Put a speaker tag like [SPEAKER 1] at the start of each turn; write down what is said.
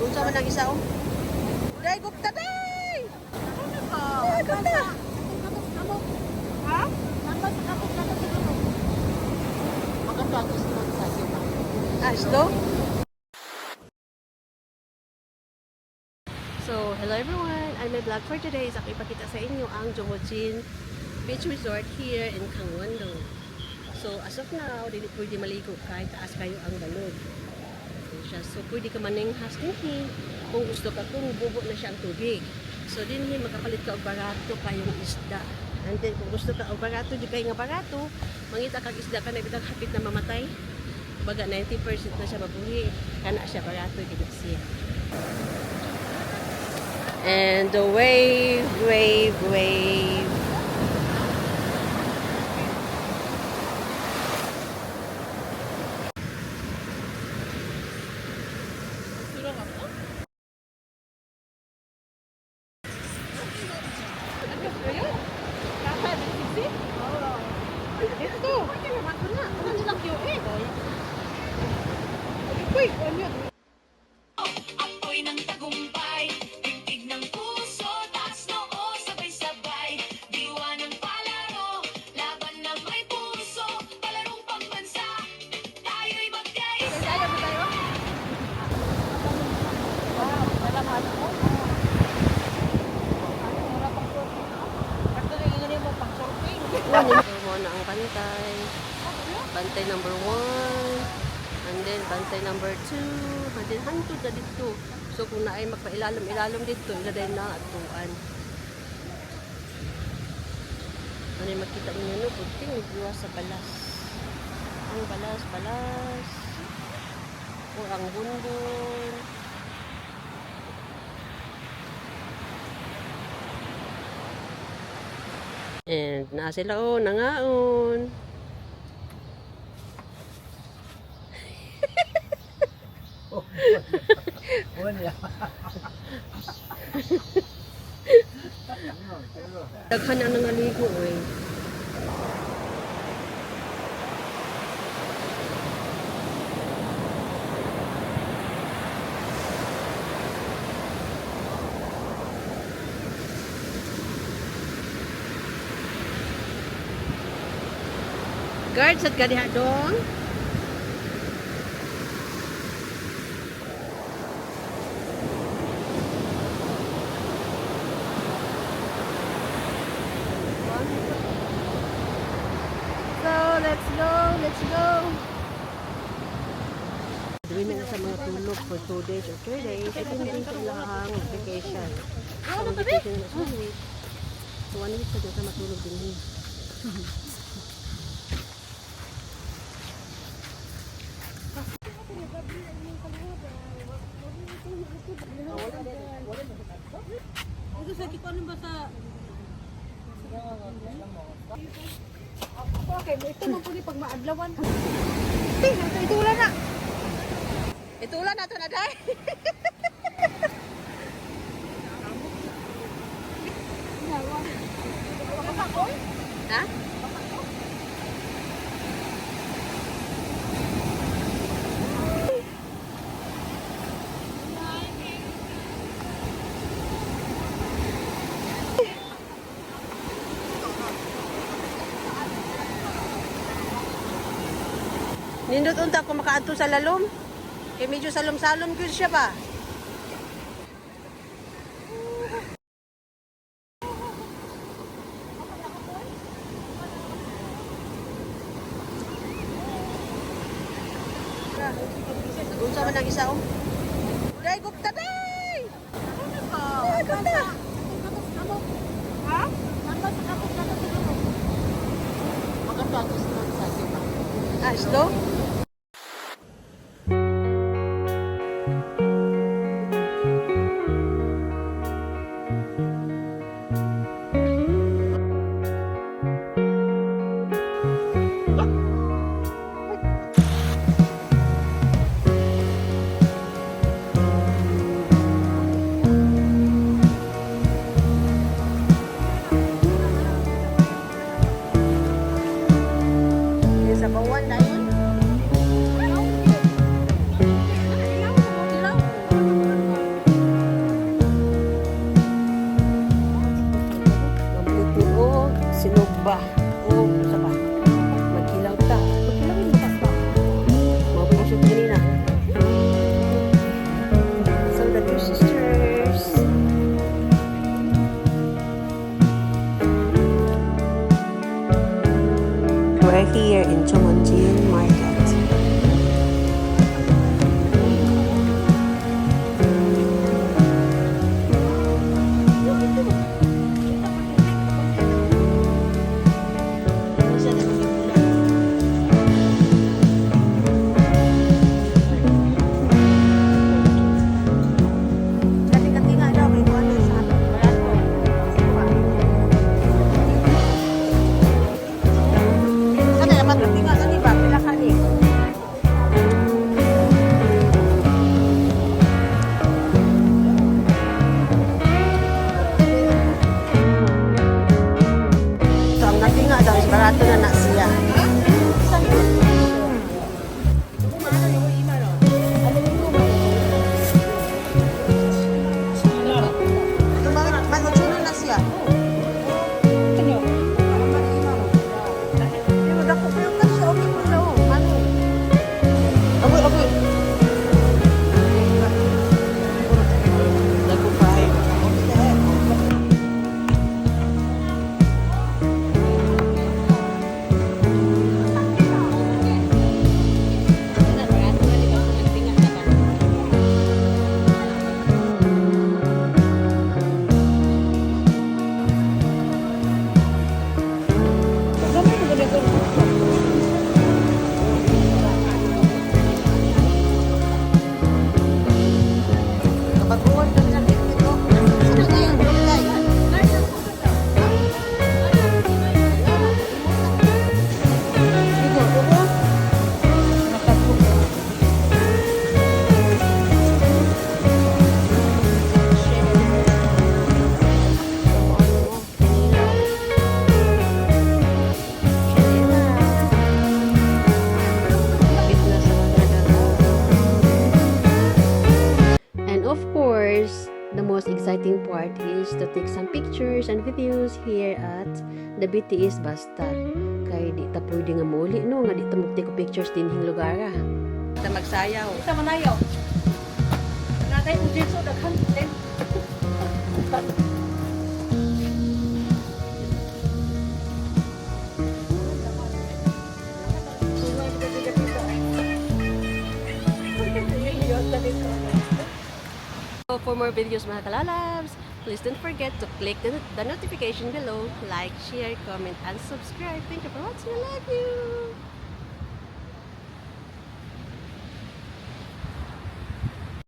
[SPEAKER 1] Unsa man ang isa oh? Day gupta day. Ano ka? Gupta. Ha? Nambas kapit na to siguro. Maganda sa sa sila. Ah, ito? So, hello everyone! And my vlog for today is ako ipakita sa inyo ang Jomojin Beach Resort here in Gangwon-do. So, as of now, hindi pwede maligo kahit taas kayo ang balod. So, pwede ka maning hastinghi kung gusto ka kung bubo na siya ang tubig. So, din makapalit ka og barato kayong isda. And then, kung gusto ka og barato, di kayo nga barato, mangita kag isda ka na bitang hapit na mamatay. Baga 90% na siya mabuhi. Kana siya barato, gina siya. And the wave.
[SPEAKER 2] Ako'y ng tagumpay, tigtig ng puso, taas noo, sabay-sabay, diwa ng palaro, laban na may puso, palarong pambansa, tayo'y magkaisa.
[SPEAKER 1] Ito mo na ang bantay. Bantay number 1. And then, bantay number 2. And then, hantod na dito. So, kung naay magpailalom-ilalom dito, iladay na atuan. Ano yung makita niyo, no? Puting view sa balas. Ang balas. O, ang bundon. And, naa sila, oh, nangaon. Daghan ang nangaligo eh. Guards at kadiha dong. Let's go! Doon na sa mga tulog for 2 days or 3 days. Ito na din sila ang vacation. So, vacation na 1 week. So, 1 week sa matulog din. Ito sa kikuan ba sa... Okay, ito man po ni pag maadlawan. Itulan na. Itulan na to na day. Ha? Nindot unta ko makaadto sa lalom. Kay medyo salom-salom gyud siya ba. Unsa man ang isa oh? Day gupta day. Ano ka? Gupta. Ha? Nambas kapit na to siguro. Maganda sa sila. Ah, ito? Sa bawan na yun. Chongjin Market. So, ang natinga daw is barato na na siya. Mag-utsuno na siya. Agoy. Dago pa. Kapag-uwan ka na dito. Ano na yung gulay? And of course, the most exciting part is to take some pictures and videos here at the BTS Basta. Kay di ta pwede nga mauli no, nga di ta magtiko pictures din hing lugar ah. Ta magsayaw.
[SPEAKER 3] Kita manayo. Natay kung dito daghan din.
[SPEAKER 1] So for more videos mga kalalabs, please don't forget to click the notification below, like, share, comment, and subscribe. Thank you for watching. I love you!